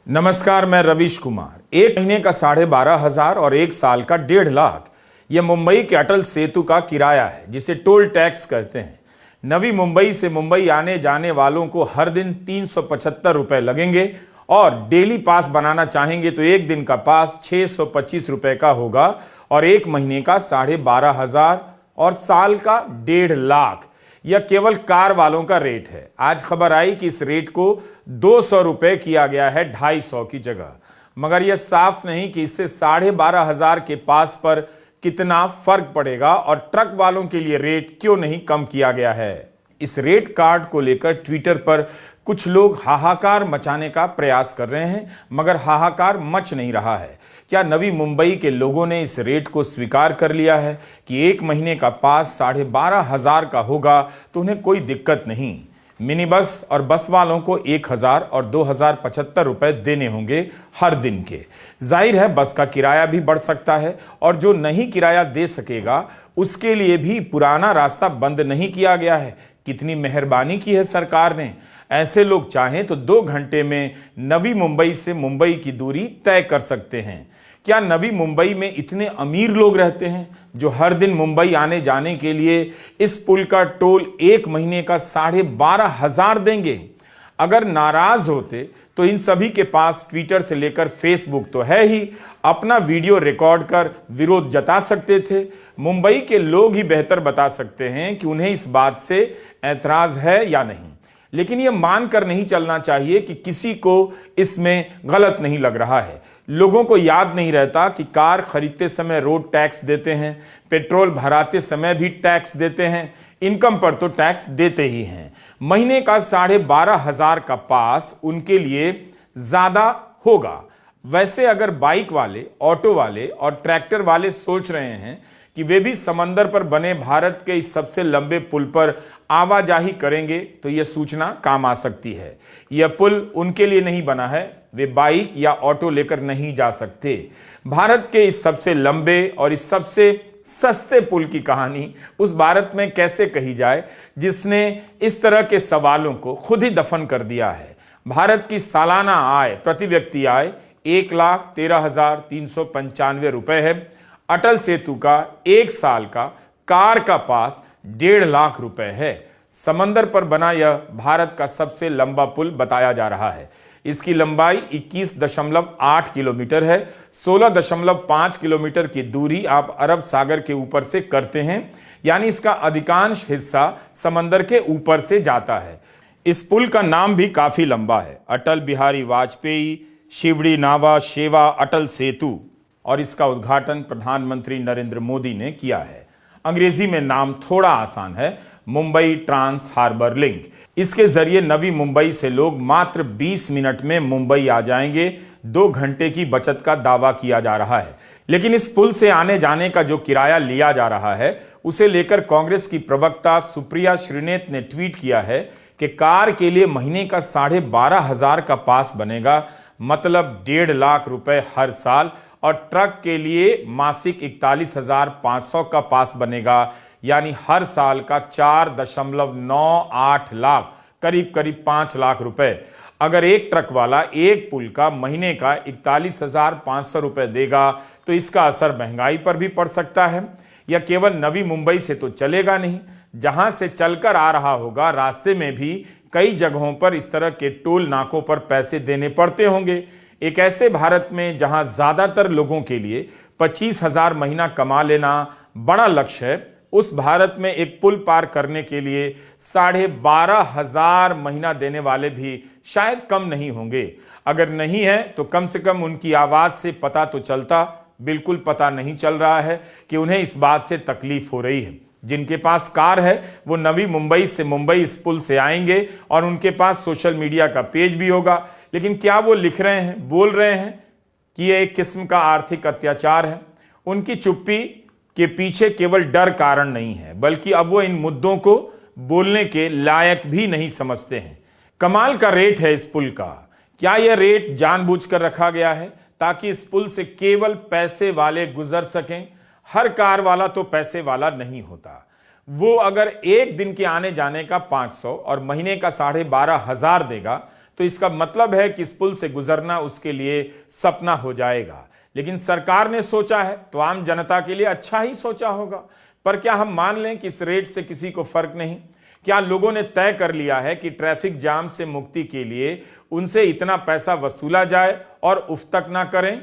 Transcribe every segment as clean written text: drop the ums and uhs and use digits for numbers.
नमस्कार, मैं रवीश कुमार। एक महीने का 12,500 और एक साल का 1.5 लाख यह मुंबई के अटल सेतु का किराया है, जिसे टोल टैक्स कहते हैं। नवी मुंबई से मुंबई आने जाने वालों को हर दिन 375 रुपए लगेंगे और डेली पास बनाना चाहेंगे तो एक दिन का पास 625 रुपए का होगा और एक महीने का 12,500 और साल का 1.5 लाख। यह केवल कार वालों का रेट है। आज खबर आई कि इस रेट को 200 रुपए किया गया है 250 की जगह, मगर यह साफ नहीं कि इससे 12,500 के पास पर कितना फर्क पड़ेगा और ट्रक वालों के लिए रेट क्यों नहीं कम किया गया है। इस रेट कार्ड को लेकर ट्विटर पर कुछ लोग हाहाकार मचाने का प्रयास कर रहे हैं, मगर हाहाकार मच नहीं रहा है। क्या नवी मुंबई के लोगों ने इस रेट को स्वीकार कर लिया है कि एक महीने का पास 12,500 का होगा तो उन्हें कोई दिक्कत नहीं। मिनी बस और बस वालों को 1,000 और 2,075 रुपए देने होंगे हर दिन के। जाहिर है बस का किराया भी बढ़ सकता है और जो नहीं किराया दे सकेगा उसके लिए भी पुराना रास्ता बंद नहीं किया गया है। कितनी मेहरबानी की है सरकार ने। ऐसे लोग चाहें तो 2 घंटे में नवी मुंबई से मुंबई की दूरी तय कर सकते हैं। क्या नवी मुंबई में इतने अमीर लोग रहते हैं जो हर दिन मुंबई आने जाने के लिए इस पुल का टोल एक महीने का 12,500 देंगे? अगर नाराज होते तो इन सभी के पास ट्विटर से लेकर फेसबुक तो है ही, अपना वीडियो रिकॉर्ड कर विरोध जता सकते थे। मुंबई के लोग ही बेहतर बता सकते हैं कि उन्हें इस बात से ऐतराज है या नहीं। लेकिन यह मानकर नहीं चलना चाहिए कि किसी को इसमें गलत नहीं लग रहा है। लोगों को याद नहीं रहता कि कार खरीदते समय रोड टैक्स देते हैं, पेट्रोल भराते समय भी टैक्स देते हैं, इनकम पर तो टैक्स देते ही हैं। महीने का 12,500 का पास उनके लिए ज्यादा होगा। वैसे अगर बाइक वाले, ऑटो वाले और ट्रैक्टर वाले सोच रहे हैं कि वे भी समंदर पर बने भारत के इस सबसे लंबे पुल पर आवाजाही करेंगे तो यह सूचना काम आ सकती है। यह पुल उनके लिए नहीं बना है, वे बाइक या ऑटो लेकर नहीं जा सकते। भारत के इस सबसे लंबे और इस सबसे सस्ते पुल की कहानी उस भारत में कैसे कही जाए जिसने इस तरह के सवालों को खुद ही दफन कर दिया है। भारत की सालाना आय, प्रति व्यक्ति आय 1,13,395 रुपए है। अटल सेतु का एक साल का कार का पास 1.5 लाख रुपए है। समंदर पर बना यह भारत का सबसे लंबा पुल बताया जा रहा है। इसकी लंबाई 21.8 किलोमीटर है। 16.5 किलोमीटर की दूरी आप अरब सागर के ऊपर से करते हैं, यानी इसका अधिकांश हिस्सा समंदर के ऊपर से जाता है। इस पुल का नाम भी काफी लंबा है, अटल बिहारी वाजपेयी शिवड़ी नावा शेवा अटल सेतु, और इसका उद्घाटन प्रधानमंत्री नरेंद्र मोदी ने किया है। अंग्रेजी में नाम थोड़ा आसान है, मुंबई ट्रांस हार्बर लिंक। इसके जरिए नवी मुंबई से लोग मात्र 20 मिनट में मुंबई आ जाएंगे। 2 घंटे की बचत का दावा किया जा रहा है। लेकिन इस पुल से आने जाने का जो किराया लिया जा रहा है उसे लेकर कांग्रेस की प्रवक्ता सुप्रिया श्रीनेत ने ट्वीट किया है कि कार के लिए महीने का 12,500 का पास बनेगा, मतलब 1.5 लाख रुपए हर साल, और ट्रक के लिए मासिक 41,500 का पास बनेगा, यानी हर साल का 4.98 लाख, करीब करीब 5 लाख रुपए। अगर एक ट्रक वाला एक पुल का महीने का 41,500 रुपए देगा तो इसका असर महंगाई पर भी पड़ सकता है। यह केवल नवी मुंबई से तो चलेगा नहीं, जहां से चलकर आ रहा होगा रास्ते में भी कई जगहों पर इस तरह के टोल नाकों पर पैसे देने पड़ते होंगे। एक ऐसे भारत में जहां ज्यादातर लोगों के लिए 25,000 महीना कमा लेना बड़ा लक्ष्य है, उस भारत में एक पुल पार करने के लिए 12,500 महीना देने वाले भी शायद कम नहीं होंगे। अगर नहीं है तो कम से कम उनकी आवाज से पता तो चलता। बिल्कुल पता नहीं चल रहा है कि उन्हें इस बात से तकलीफ हो रही है। जिनके पास कार है वो नवी मुंबई से मुंबई इस पुल से आएंगे और उनके पास सोशल मीडिया का पेज भी होगा। लेकिन क्या वो लिख रहे हैं, बोल रहे हैं कि यह एक किस्म का आर्थिक अत्याचार है? उनकी चुप्पी के पीछे केवल डर कारण नहीं है, बल्कि अब वो इन मुद्दों को बोलने के लायक भी नहीं समझते हैं। कमाल का रेट है इस पुल का। क्या यह रेट जानबूझकर रखा गया है ताकि इस पुल से केवल पैसे वाले गुजर सकें? हर कार वाला तो पैसे वाला नहीं होता। वो अगर एक दिन के आने जाने का 500 और महीने का 12,500 देगा तो इसका मतलब है कि इस पुल से गुजरना उसके लिए सपना हो जाएगा। लेकिन सरकार ने सोचा है तो आम जनता के लिए अच्छा ही सोचा होगा। पर क्या हम मान लें कि इस रेट से किसी को फर्क नहीं? क्या लोगों ने तय कर लिया है कि ट्रैफिक जाम से मुक्ति के लिए उनसे इतना पैसा वसूला जाए और उफ तक ना करें?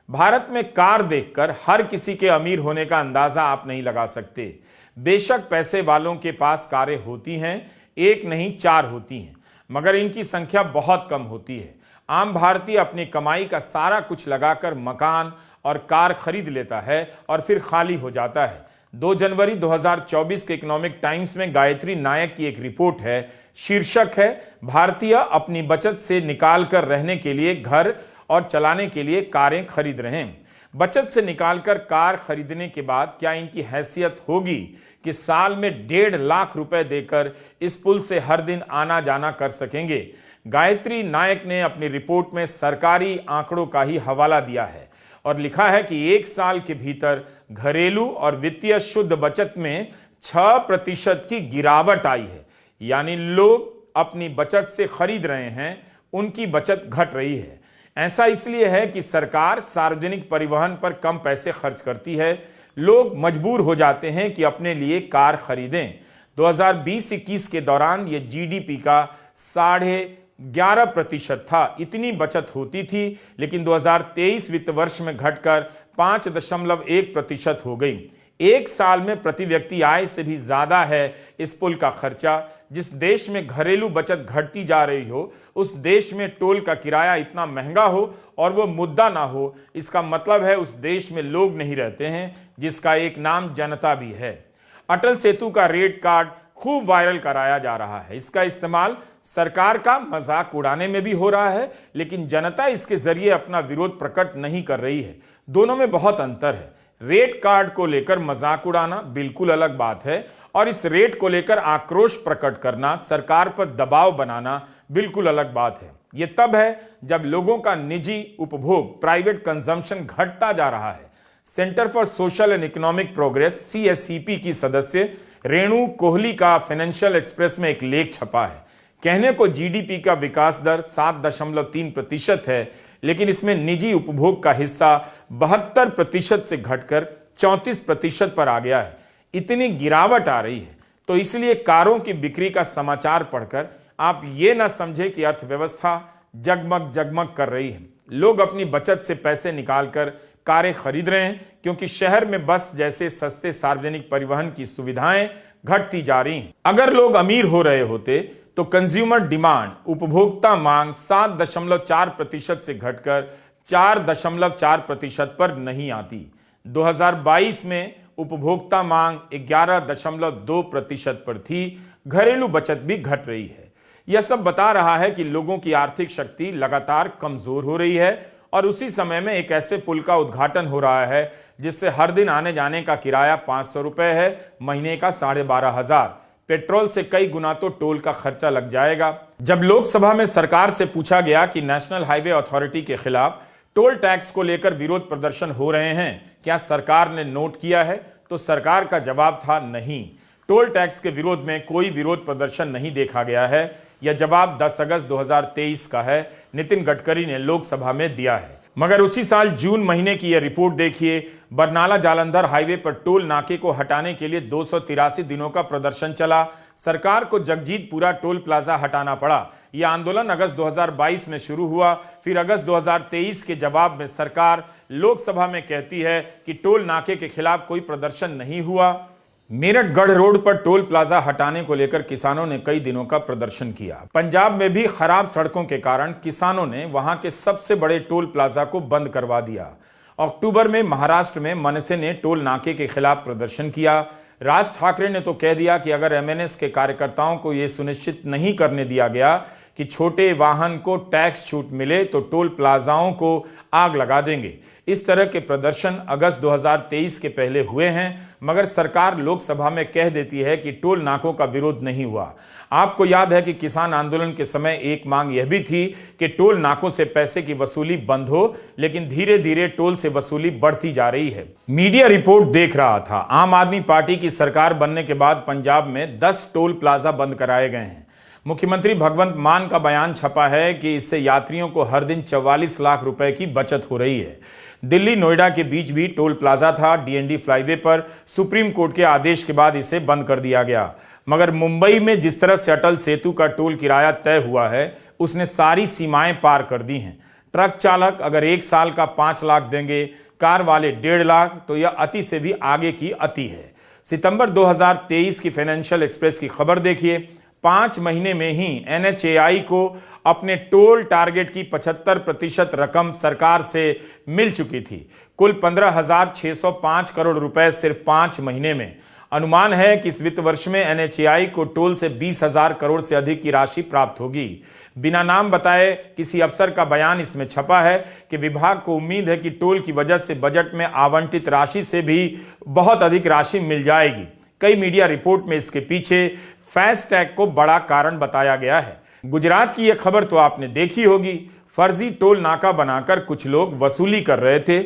भारत में कार देखकर हर किसी के अमीर होने का अंदाजा आप नहीं लगा सकते। बेशक पैसे वालों के पास कारें होती हैं, एक नहीं 4 होती हैं, मगर इनकी संख्या बहुत कम होती है। आम भारतीय अपनी कमाई का सारा कुछ लगाकर मकान और कार खरीद लेता है और फिर खाली हो जाता है। 2 जनवरी 2024 के इकोनॉमिक टाइम्स में गायत्री नायक की एक रिपोर्ट है। शीर्षक है, भारतीय अपनी बचत से निकाल कर रहने के लिए घर और चलाने के लिए कारें खरीद रहे हैं। बचत से निकालकर कार खरीदने के बाद क्या इनकी हैसियत होगी कि साल में 1.5 लाख रुपए देकर इस पुल से हर दिन आना जाना कर सकेंगे? गायत्री नायक ने अपनी रिपोर्ट में सरकारी आंकड़ों का ही हवाला दिया है और लिखा है कि 1 साल के भीतर घरेलू और वित्तीय शुद्ध बचत में 6% की गिरावट आई है। यानी लोग अपनी बचत से खरीद रहे हैं, उनकी बचत घट रही है। ऐसा इसलिए है कि सरकार सार्वजनिक परिवहन पर कम पैसे खर्च करती है। लोग मजबूर हो जाते हैं कि अपने लिए कार खरीदें। 2020-21 के दौरान यह जीडीपी का 11.5% था, इतनी बचत होती थी। लेकिन 2023 वित्त वर्ष में घटकर 5.1% हो गई। 1 साल में प्रति व्यक्ति आय से भी ज्यादा है इस पुल का खर्चा। जिस देश में घरेलू बचत घटती जा रही हो, उस देश में टोल का किराया इतना महंगा हो और वो मुद्दा ना हो, इसका मतलब है उस देश में लोग नहीं रहते हैं, जिसका एक नाम जनता भी है। अटल सेतु का रेट कार्ड खूब वायरल कराया जा रहा है। इसका इस्तेमाल सरकार का मजाक उड़ाने में भी हो रहा है, लेकिन जनता इसके जरिए अपना विरोध प्रकट नहीं कर रही है। दोनों में बहुत अंतर है। रेट कार्ड को लेकर मजाक उड़ाना बिल्कुल अलग बात है और इस रेट को लेकर आक्रोश प्रकट करना, सरकार पर दबाव बनाना बिल्कुल अलग बात है। यह तब है जब लोगों का निजी उपभोग, प्राइवेट कंजम्पशन घटता जा रहा है। Centre for social and economic progress CSEP की सदस्य रेणु कोहली का फाइनेंशियल एक्सप्रेस में एक लेख छपा है। कहने को जीडीपी का विकास दर 7.3% है, लेकिन इसमें निजी उपभोग का हिस्सा 72% से घटकर 34% पर आ गया है। इतनी गिरावट आ रही है तो इसलिए कारों की बिक्री का समाचार पढ़कर आप ये ना समझे कि अर्थव्यवस्था जगमग जगमग कर रही है। लोग अपनी बचत से पैसे निकालकर कारें खरीद रहे हैं, क्योंकि शहर में बस जैसे सस्ते सार्वजनिक परिवहन की सुविधाएं घटती जा रही हैं। अगर लोग अमीर हो रहे होते तो कंज्यूमर डिमांड, उपभोक्ता मांग 7.4% से घटकर 4.4% पर नहीं आती। 2022 में उपभोक्ता मांग 11.2% पर थी। घरेलू बचत भी घट रही है। यह सब बता रहा है कि लोगों की आर्थिक शक्ति लगातार कमजोर हो रही है और उसी समय में एक ऐसे पुल का उद्घाटन हो रहा है जिससे हर दिन आने जाने का किराया 500 रुपए है, महीने का 12,500। पेट्रोल से कई गुना तो टोल का खर्चा लग जाएगा। जब लोकसभा में सरकार से पूछा गया कि नेशनल हाईवे अथॉरिटी के खिलाफ टोल टैक्स को लेकर विरोध प्रदर्शन हो रहे हैं, क्या सरकार ने नोट किया है, तो सरकार का जवाब था नहीं। टोल टैक्स के विरोध में कोई विरोध प्रदर्शन नहीं देखा गया है। यह जवाब 10 अगस्त 2023 का है, नितिन गडकरी ने लोकसभा में दिया है। मगर उसी साल जून महीने की यह रिपोर्ट देखिए। बरनाला जालंधर हाईवे पर टोल नाके को हटाने के लिए 283 दिनों का प्रदर्शन चला। सरकार को जगजीतपुरा टोल प्लाजा हटाना पड़ा। यह आंदोलन अगस्त 2022 में शुरू हुआ। फिर अगस्त 2023 के जवाब में सरकार लोकसभा में कहती है कि टोल नाके के खिलाफ कोई प्रदर्शन नहीं हुआ। मेरठ गढ़ रोड पर टोल प्लाजा हटाने को लेकर किसानों ने कई दिनों का प्रदर्शन किया। पंजाब में भी खराब सड़कों के कारण किसानों ने वहां के सबसे बड़े टोल प्लाजा को बंद करवा दिया। अक्टूबर में महाराष्ट्र में मनसे ने टोल नाके के खिलाफ प्रदर्शन किया। राज ठाकरे ने तो कह दिया कि अगर MNS के कार्यकर्ताओं को यह सुनिश्चित नहीं करने दिया गया कि छोटे वाहन को टैक्स छूट मिले तो टोल प्लाजाओं को आग लगा देंगे। इस तरह के प्रदर्शन अगस्त 2023 के पहले हुए हैं, मगर सरकार लोकसभा में कह देती है कि टोल नाकों का विरोध नहीं हुआ। आपको याद है कि किसान आंदोलन के समय एक मांग यह भी थी कि टोल नाकों से पैसे की वसूली बंद हो, लेकिन धीरे धीरे टोल से वसूली बढ़ती जा रही है। मीडिया रिपोर्ट देख रहा था, आम आदमी पार्टी की सरकार बनने के बाद पंजाब में 10 टोल प्लाजा बंद कराए गए हैं। मुख्यमंत्री भगवंत मान का बयान छपा है कि इससे यात्रियों को हर दिन 44 लाख रुपए की बचत हो रही है। दिल्ली नोएडा के बीच भी टोल प्लाजा था। डीएनडी फ्लाईवे पर सुप्रीम कोर्ट के आदेश के बाद इसे बंद कर दिया गया। मगर मुंबई में जिस तरह से अटल सेतु का टोल किराया तय हुआ है, उसने सारी सीमाएं पार कर दी हैं। ट्रक चालक अगर 1 साल का 5 लाख देंगे, कार वाले 1.5 लाख, तो यह अति से भी आगे की अति है। सितंबर 2023 की फाइनेंशियल एक्सप्रेस की खबर देखिए। 5 महीने में ही NHAI को अपने टोल टारगेट की 75% रकम सरकार से मिल चुकी थी। कुल 15,605 करोड़ रुपए सिर्फ 5 महीने में। अनुमान है कि इस वित्त वर्ष में NHAI को टोल से 20,000 करोड़ से अधिक की राशि प्राप्त होगी। बिना नाम बताए किसी अफसर का बयान इसमें छपा है कि विभाग को उम्मीद है कि टोल की वजह से बजट में आवंटित राशि से भी बहुत अधिक राशि मिल जाएगी। कई मीडिया रिपोर्ट में इसके पीछे फास्टैग को बड़ा कारण बताया गया है। गुजरात की यह खबर तो आपने देखी होगी। फर्जी टोल नाका बनाकर कुछ लोग वसूली कर रहे थे।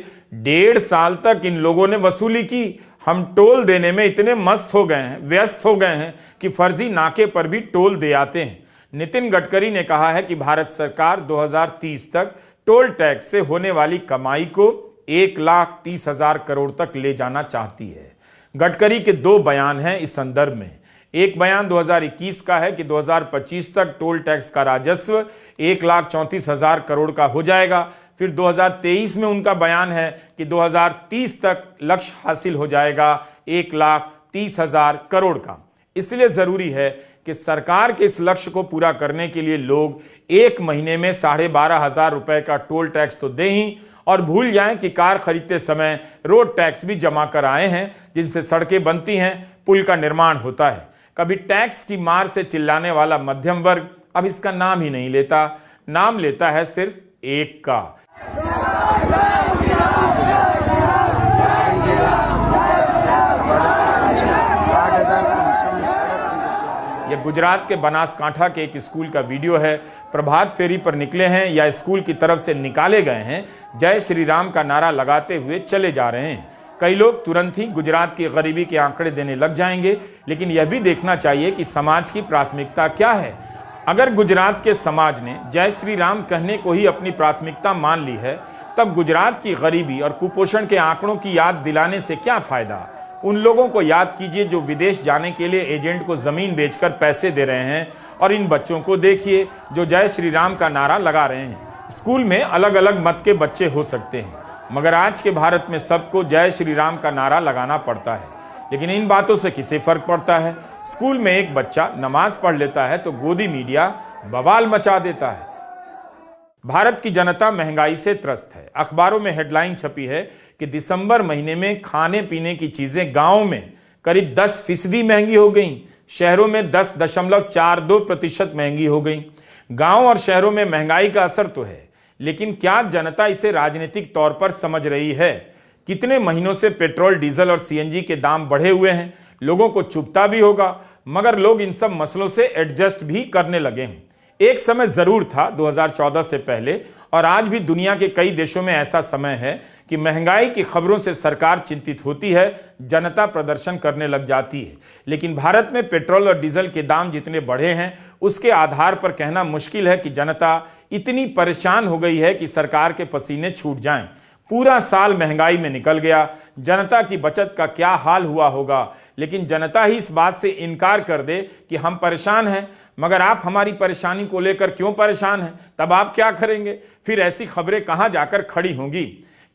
1.5 साल तक इन लोगों ने वसूली की। हम टोल देने में इतने मस्त हो गए हैं, व्यस्त हो गए हैं कि फर्जी नाके पर भी टोल दे आते हैं। नितिन गडकरी ने कहा है कि भारत सरकार 2030 तक टोल टैक्स से होने वाली कमाई को 1,30,000 करोड़ तक ले जाना चाहती है। गडकरी के 2 बयान हैं इस संदर्भ में। एक बयान 2021 का है कि 2025 तक टोल टैक्स का राजस्व 1,34,000 करोड़ का हो जाएगा। फिर 2023 में उनका बयान है कि 2030 तक लक्ष्य हासिल हो जाएगा 1,30,000 करोड़ का। इसलिए जरूरी है कि सरकार के इस लक्ष्य को पूरा करने के लिए लोग 1 महीने में 12,500 रुपए का टोल टैक्स तो दें ही, और भूल जाएं कि कार खरीदते समय रोड टैक्स भी जमा कर आए हैं, जिनसे सड़कें बनती हैं, पुल का निर्माण होता है। कभी टैक्स की मार से चिल्लाने वाला मध्यम वर्ग अब इसका नाम ही नहीं लेता। नाम लेता है सिर्फ एक का। यह गुजरात के बनासकांठा के एक स्कूल का वीडियो है। प्रभात फेरी पर निकले हैं या स्कूल की तरफ से निकाले गए हैं, जय श्री राम का नारा लगाते हुए चले जा रहे हैं। कई लोग तुरंत ही गुजरात की गरीबी के आंकड़े देने लग जाएंगे, लेकिन यह भी देखना चाहिए कि समाज की प्राथमिकता क्या है। अगर गुजरात के समाज ने जय श्री राम कहने को ही अपनी प्राथमिकता मान ली है, तब गुजरात की गरीबी और कुपोषण के आंकड़ों की याद दिलाने से क्या फायदा। उन लोगों को याद कीजिए जो विदेश जाने के लिए एजेंट को जमीन बेचकर पैसे दे रहे हैं, और इन बच्चों को देखिए जो जय श्री राम का नारा लगा रहे हैं। स्कूल में अलग अलग मत के बच्चे हो सकते हैं, मगर आज के भारत में सबको जय श्री राम का नारा लगाना पड़ता है। लेकिन इन बातों से किसे फर्क पड़ता है। स्कूल में एक बच्चा नमाज पढ़ लेता है तो गोदी मीडिया बवाल मचा देता है। भारत की जनता महंगाई से त्रस्त है। अखबारों में हेडलाइन छपी है कि दिसंबर महीने में खाने पीने की चीजें गांव में करीब 10% महंगी हो गई, शहरों में 10.42% महंगी हो गई। गांव और शहरों में महंगाई का असर तो है, लेकिन क्या जनता इसे राजनीतिक तौर पर समझ रही है। कितने महीनों से पेट्रोल, डीजल और सीएनजी के दाम बढ़े हुए हैं। लोगों को चुभता भी होगा, मगर लोग इन सब मसलों से एडजस्ट भी करने लगे हैं। एक समय जरूर था 2014 से पहले, और आज भी दुनिया के कई देशों में ऐसा समय है कि महंगाई की खबरों से सरकार चिंतित होती है, जनता प्रदर्शन करने लग जाती है। लेकिन भारत में पेट्रोल और डीजल के दाम जितने बढ़े हैं, उसके आधार पर कहना मुश्किल है कि जनता इतनी परेशान हो गई है कि सरकार के पसीने छूट जाएं। पूरा साल महंगाई में निकल गया, जनता की बचत का क्या हाल हुआ होगा। लेकिन जनता ही इस बात से इनकार कर दे कि हम परेशान हैं, मगर आप हमारी परेशानी को लेकर क्यों परेशान हैं, तब आप क्या करेंगे। फिर ऐसी खबरें कहां जाकर खड़ी होंगी।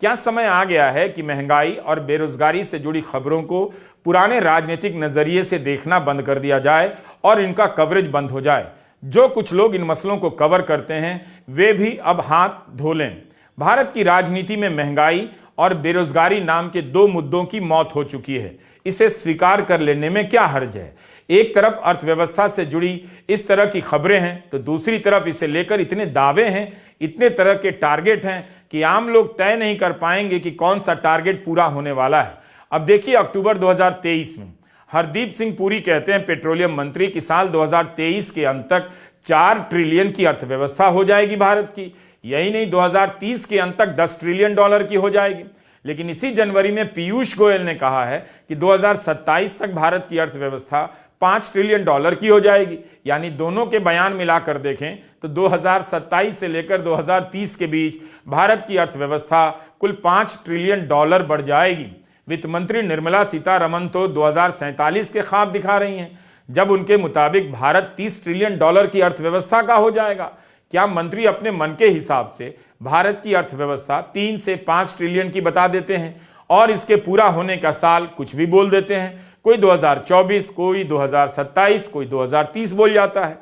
क्या समय आ गया है कि महंगाई और बेरोजगारी से जुड़ी खबरों को पुराने राजनीतिक नजरिए से देखना बंद कर दिया जाए और इनका कवरेज बंद हो जाए। जो कुछ लोग इन मसलों को कवर करते हैं, वे भी अब हाथ धो लें। भारत की राजनीति में महंगाई और बेरोजगारी नाम के 2 मुद्दों की मौत हो चुकी है। इसे स्वीकार कर लेने में क्या हर्ज है। एक तरफ अर्थव्यवस्था से जुड़ी इस तरह की खबरें हैं, तो दूसरी तरफ इसे लेकर इतने दावे हैं, इतने तरह के टारगेट हैं कि आम लोग तय नहीं कर पाएंगे कि कौन सा टारगेट पूरा होने वाला है। अब देखिए, अक्टूबर 2023 में हरदीप सिंह पुरी कहते हैं, पेट्रोलियम मंत्री, कि साल 2023 के अंत तक 4 ट्रिलियन की अर्थव्यवस्था हो जाएगी भारत की। यही नहीं, 2030 के अंत तक $10 ट्रिलियन की हो जाएगी। लेकिन इसी जनवरी में पीयूष गोयल ने कहा है कि 2027 तक भारत की अर्थव्यवस्था $5 ट्रिलियन की हो जाएगी। यानी दोनों के बयान मिलाकर देखें तो 2027 से लेकर 2030 के बीच भारत की अर्थव्यवस्था कुल $5 ट्रिलियन बढ़ जाएगी। वित्त मंत्री निर्मला सीतारमण तो 2047 के ख्वाब दिखा रही हैं, जब उनके मुताबिक भारत $30 ट्रिलियन की अर्थव्यवस्था का हो जाएगा। क्या मंत्री अपने मन के हिसाब से भारत की अर्थव्यवस्था 3 से 5 ट्रिलियन की बता देते हैं और इसके पूरा होने का साल कुछ भी बोल देते हैं? कोई 2024, कोई 2027, कोई 2030 बोल जाता है।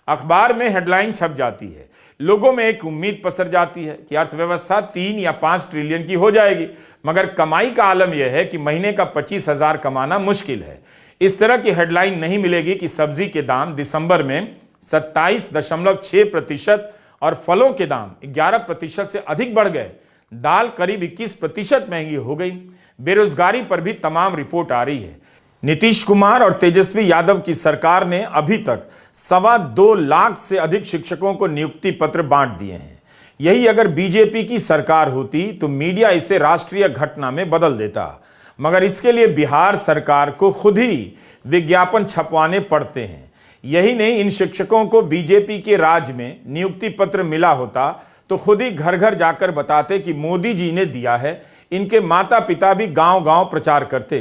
अखबार में हेडलाइन छप जाती है, लोगों में एक उम्मीद पसर जाती है कि अर्थव्यवस्था 3 या 5 ट्रिलियन की हो जाएगी, मगर कमाई का आलम यह है कि महीने का 25,000 कमाना मुश्किल है। इस तरह की हेडलाइन नहीं मिलेगी कि सब्जी के दाम दिसंबर में 27.6% और फलों के दाम 11% से अधिक बढ़ गए। दाल करीब 21% महंगी हो गई। बेरोजगारी पर भी तमाम रिपोर्ट आ रही है। नीतीश कुमार और तेजस्वी यादव की सरकार ने अभी तक 2.25 लाख से अधिक शिक्षकों को नियुक्ति पत्र बांट दिए हैं। यही अगर बीजेपी की सरकार होती तो मीडिया इसे राष्ट्रीय घटना में बदल देता, मगर इसके लिए बिहार सरकार को खुद ही विज्ञापन छपवाने पड़ते हैं। यही नहीं, इन शिक्षकों को बीजेपी के राज में नियुक्ति पत्र मिला होता तो खुद ही घर घर जाकर बताते कि मोदी जी ने दिया है। इनके माता पिता भी गांव गांव प्रचार करते।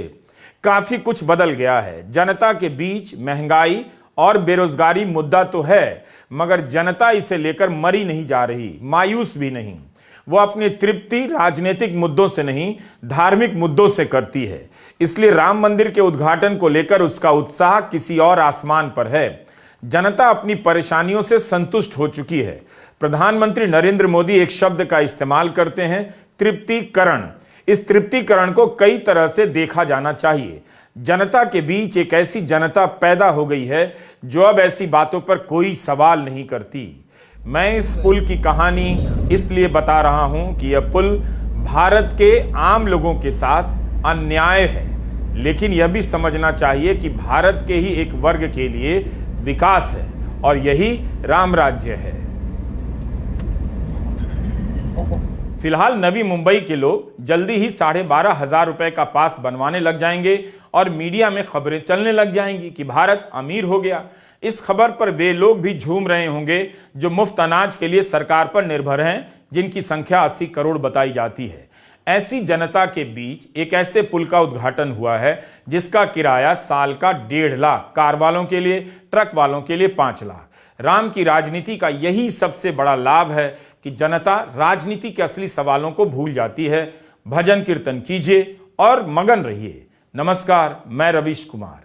काफी कुछ बदल गया है। जनता के बीच महंगाई और बेरोजगारी मुद्दा तो है, मगर जनता इसे लेकर मरी नहीं जा रही, मायूस भी नहीं। वो अपनी तृप्ति राजनीतिक मुद्दों से नहीं, धार्मिक मुद्दों से करती है। इसलिए राम मंदिर के उद्घाटन को लेकर उसका उत्साह किसी और आसमान पर है। जनता अपनी परेशानियों से संतुष्ट हो चुकी है। प्रधानमंत्री नरेंद्र मोदी एक शब्द का इस्तेमाल करते हैं, तृप्तिकरण। इस तृप्तिकरण को कई तरह से देखा जाना चाहिए। जनता के बीच एक ऐसी जनता पैदा हो गई है जो अब ऐसी बातों पर कोई सवाल नहीं करती। मैं इस पुल की कहानी इसलिए बता रहा हूं कि यह पुल भारत के आम लोगों के साथ अन्याय है, लेकिन यह भी समझना चाहिए कि भारत के ही एक वर्ग के लिए विकास है और यही राम राज्य है। फिलहाल नवी मुंबई के लोग जल्दी ही 12,500 रुपए का पास बनवाने लग जाएंगे और मीडिया में खबरें चलने लग जाएंगी कि भारत अमीर हो गया। इस खबर पर वे लोग भी झूम रहे होंगे जो मुफ्त अनाज के लिए सरकार पर निर्भर हैं, जिनकी संख्या 80 करोड़ बताई जाती है। ऐसी जनता के बीच एक ऐसे पुल का उद्घाटन हुआ है जिसका किराया साल का 1.5 लाख, कार वालों के लिए, ट्रक वालों के लिए 5 लाख। राम की राजनीति का यही सबसे बड़ा लाभ है कि जनता राजनीति के असली सवालों को भूल जाती है। भजन कीर्तन कीजिए और मगन रहिए। नमस्कार, मैं रवीश कुमार।